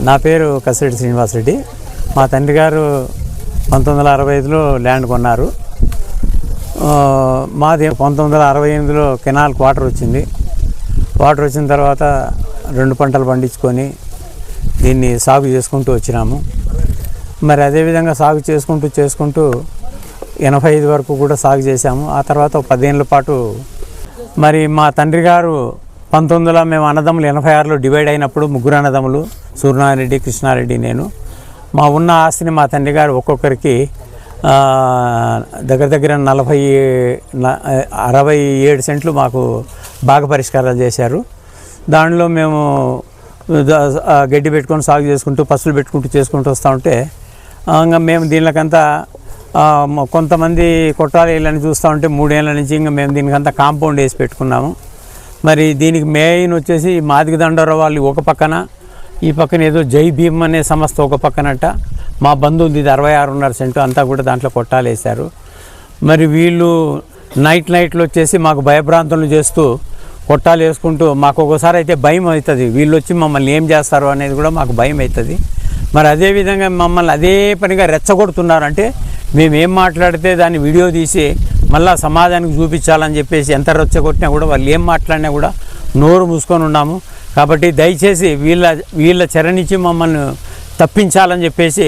నా పేరు కసిరెడ్డి శ్రీనివాసరెడ్డి. మా తండ్రి గారు 1965లో ల్యాండ్ కొన్నారు. మాది 1968లో కెనాల్ వాటర్ వచ్చింది. వాటర్ వచ్చిన తర్వాత 2 పంటలు పండించుకొని దీన్ని సాగు చేసుకుంటూ వచ్చినాము. మరి అదేవిధంగా సాగు చేసుకుంటూ 85 వరకు కూడా సాగు చేశాము. ఆ తర్వాత 10 ఏళ్ళ పాటు మరి మా తండ్రి గారు 1900 మేము అన్నదమ్ములు 86లో డివైడ్ అయినప్పుడు 3 అన్నదమ్ములు సూర్యనారాయణ, కృష్ణారెడ్డి, నేను మా ఉన్న ఆస్తిని మా తండ్రి గారు ఒక్కొక్కరికి దగ్గర 67 సెంట్లు మాకు బాగా పరిష్కారాలు చేశారు. దానిలో మేము గడ్డి పెట్టుకొని సాగు చేసుకుంటూ పశువులు చేసుకుంటూ వస్తూ ఉంటే ఇంకా మేము దీనికంతా కొంతమంది కొట్టాలి వీళ్ళని చూస్తూ ఉంటే 3 ఏళ్ళ నుంచి ఇంకా మేము దీనికంతా కాంపౌండ్ వేసి పెట్టుకున్నాము. మరి దీనికి మెయిన్ వచ్చేసి మాదిగ దండోరా వాళ్ళు ఒక పక్కన, ఈ పక్కన ఏదో జై భీమ్ అనే సంస్థ ఒక పక్కనట. మా బంధువులు ఇది 66.5 సెంటు అంతా కూడా దాంట్లో కొట్టాలు వేశారు. మరి వీళ్ళు నైట్లో వచ్చేసి మాకు భయభ్రాంతులు చేస్తూ కొట్టాలు వేసుకుంటూ మాకు ఒకసారి అయితే భయం అవుతుంది, వీళ్ళు వచ్చి మమ్మల్ని ఏం చేస్తారు అనేది కూడా మాకు భయం అవుతుంది. మరి అదేవిధంగా మమ్మల్ని అదే పనిగా రెచ్చగొడుతున్నారు. అంటే మేము ఏం మాట్లాడితే దాన్ని వీడియో తీసి మళ్ళీ సమాజానికి చూపించాలని చెప్పేసి ఎంత రెచ్చగొట్టినా కూడా వాళ్ళు ఏం మాట్లాడినా కూడా నోరు మూసుకొని ఉన్నాము. కాబట్టి దయచేసి వీళ్ళ చెర నుంచి మమ్మల్ని తప్పించాలని చెప్పేసి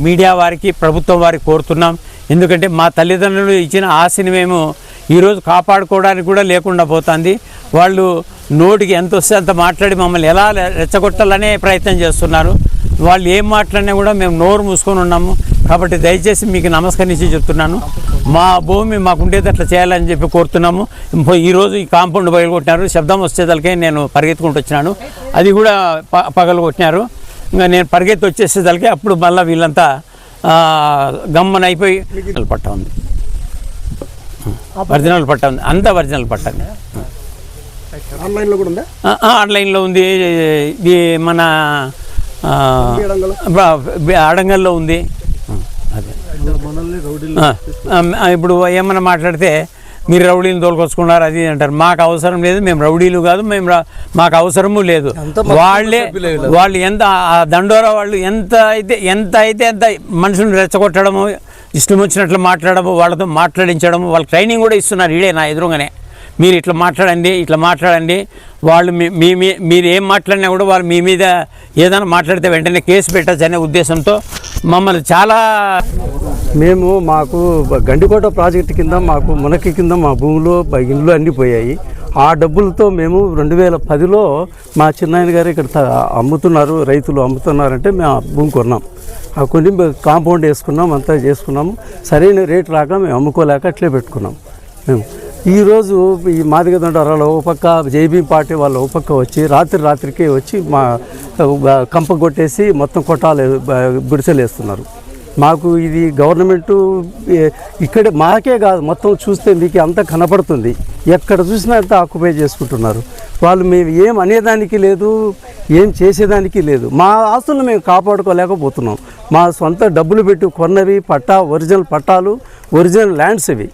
మీడియా వారికి, ప్రభుత్వం వారికి కోరుతున్నాం. ఎందుకంటే మా తల్లిదండ్రులు ఇచ్చిన ఆశని మేము ఈరోజు కాపాడుకోవడానికి కూడా లేకుండా పోతుంది. వాళ్ళు నోటికి ఎంత వస్తే అంత మాట్లాడి మమ్మల్ని ఎలా రెచ్చగొట్టాలనే ప్రయత్నం చేస్తున్నారు. వాళ్ళు ఏం మాట్లాడినా కూడా మేము నోరు మూసుకొని ఉన్నాము. కాబట్టి దయచేసి మీకు నమస్కరించి చెప్తున్నాను, మా భూమి మాకు ఉండేటట్లు చేయాలని చెప్పి కోరుతున్నాము. ఈరోజు ఈ కాంపౌండ్ పగలగొట్టినారు. శబ్దం వచ్చేదలకే నేను పరిగెత్తుకుంటూ వచ్చినాను, అది కూడా పగలగొట్టినారు. ఇంకా నేను పరిగెత్తి వచ్చేసేదలకే అప్పుడు మళ్ళీ వీళ్ళంతా గమ్మనైపోయి పట్ట ఉంది, ఒరిజినల్ పట్ట ఉంది, అంతా ఒరిజినల్ పట్ట. ఆన్లైన్లో కూడా ఉందా? ఆన్లైన్లో ఉంది. ఇది మన అడంగల్లో ఉంది. అదే ఇప్పుడు ఏమన్నా మాట్లాడితే మీరు రౌడీలు తోలుకొచ్చుకున్నారు అది అంటారు. మాకు అవసరం లేదు, మేము రౌడీలు కాదు, మాకు అవసరము లేదు. వాళ్ళు ఎంత దండోరా వాళ్ళు ఎంత అయితే అంత మనుషులను రెచ్చగొట్టడము, ఇష్టం వచ్చినట్లు మాట్లాడము, వాళ్ళతో మాట్లాడించడము, వాళ్ళకి ట్రైనింగ్ కూడా ఇస్తున్నారు. ఇడే నా ఎదురుగానే మీరు ఇట్లా మాట్లాడండి, వాళ్ళు మీరు ఏం మాట్లాడినా కూడా వాళ్ళు మీ మీద ఏదైనా మాట్లాడితే వెంటనే కేసు పెట్టచ్చు అనే ఉద్దేశంతో మమ్మల్ని చాలా మాకు గండికోట ప్రాజెక్టు కింద మాకు మునకి కింద మా భూములు ఇండ్లు అన్నీ పోయాయి. ఆ డబ్బులతో మేము 2010లో మా చిన్నాయన గారు ఇక్కడ అమ్ముతున్నారు, రైతులు అమ్ముతున్నారంటే మేము ఆ భూమి కొన్నాం. ఆ కొన్ని కాంపౌండ్ వేసుకున్నాం, అంతా చేసుకున్నాము. సరైన రేటు రాక మేము అమ్ముకోలేక అట్లే పెట్టుకున్నాం. మేము ఈరోజు ఈ మాదిగ దండోరాలో ఒక పక్క జేబీ పార్టీ వాళ్ళు ఒక పక్క వచ్చి రాత్రికి వచ్చి మా కంప కొట్టేసి మొత్తం కొట్టాలు గుడిసెలు వేస్తున్నారు. మాకు ఇది గవర్నమెంటు ఇక్కడ మాకే కాదు, మొత్తం చూస్తే మీకు అంతా కనపడుతుంది. ఎక్కడ చూసినా అంతా ఆక్యుపై చేసుకుంటున్నారు వాళ్ళు. మేము ఏం అనేదానికి లేదు, ఏం చేసేదానికి లేదు. మా ఆస్తులను మేము కాపాడుకోలేకపోతున్నాం. మా సొంత డబ్బులు పెట్టి కొన్నవి ఒరిజినల్ పట్టాలు, ఒరిజినల్ ల్యాండ్స్ ఇవి.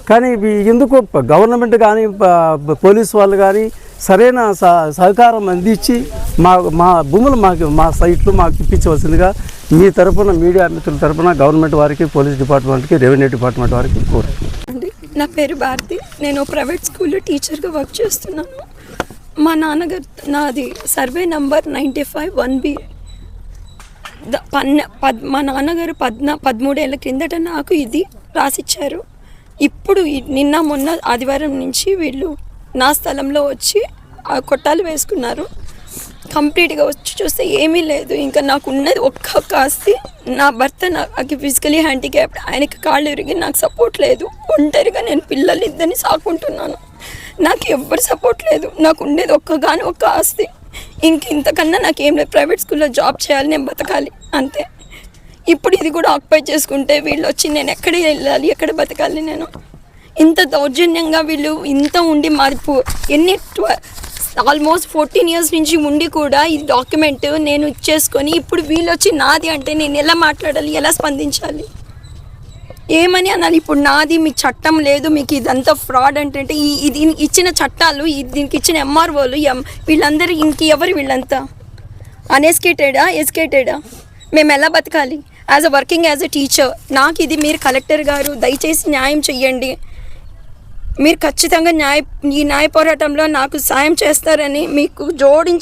కానీ ఎందుకు గవర్నమెంట్ కానీ పోలీసు వాళ్ళు కానీ సరైన సహకారం అందించి మా భూములు మా సైట్లు మాకు ఇప్పించవలసిందిగా మీ తరఫున, మీడియా మిత్రుల తరఫున గవర్నమెంట్ వారికి, పోలీస్ డిపార్ట్మెంట్కి, రెవెన్యూ డిపార్ట్మెంట్ వారికి కోరుతున్నాను. నా పేరు భారతి. నేను ప్రైవేట్ స్కూల్లో టీచర్గా వర్క్ చేస్తున్నాను. మా నాన్నగారు నాది సర్వే నంబర్ 95-1B. మా నాన్నగారు 13 ఏళ్ళ క్రిందట నాకు ఇది రాసిచ్చారు. ఇప్పుడు నిన్న మొన్న ఆదివారం నుంచి వీళ్ళు నా స్థలంలో వచ్చి కొట్టాలు వేసుకున్నారు. కంప్లీట్గా వచ్చి చూస్తే ఏమీ లేదు. ఇంకా నాకు ఉన్నది ఒక్క ఆస్తి. నా భర్త నాకు ఫిజికలీ హ్యాండిక్యాప్డ్, ఆయనకి కాళ్ళు ఇరిగి నాకు సపోర్ట్ లేదు. ఒంటరిగా నేను పిల్లలు ఇద్దరిని సాకుంటున్నాను. నాకు ఎవ్వరు సపోర్ట్ లేదు. నాకు ఉండేది ఒక్క ఆస్తి. ఇంతకన్నా నాకేం లేదు. ప్రైవేట్ స్కూల్లో జాబ్ చేయాలి, నేను బతకాలి, అంతే. ఇప్పుడు ఇది కూడా ఆక్యుపై చేసుకుంటే వీళ్ళు వచ్చి నేను ఎక్కడ వెళ్ళాలి, ఎక్కడ బతకాలి? నేను ఇంత దౌర్జన్యంగా వీళ్ళు ఇంత ఉండి ఆల్మోస్ట్ 14 years నుంచి ఉండి కూడా ఈ డాక్యుమెంట్ నేను ఇచ్చేసుకొని ఇప్పుడు వీళ్ళు వచ్చి నాది అంటే నేను ఎలా మాట్లాడాలి, ఎలా స్పందించాలి, ఏమని అనాలి? ఇప్పుడు నాది, మీకు చట్టం లేదు, మీకు ఇదంతా ఫ్రాడ్ అంటే ఇది ఇచ్చిన చట్టాలు, దీనికి ఇచ్చిన MROలు వీళ్ళందరూ ఇంకెవరు వీళ్ళంతా? అన్ఎస్కేటెడా ఎస్కేటెడా? మేము ఎలా బతకాలి? As a working as a teacher నాకు ఇది మీరు కలెక్టర్ గారు దయచేసి న్యాయం చెయ్యండి. మీరు ఖచ్చితంగా ఈ న్యాయ పోరాటంలో నాకు సాయం చేస్తారని మీకు జోడించి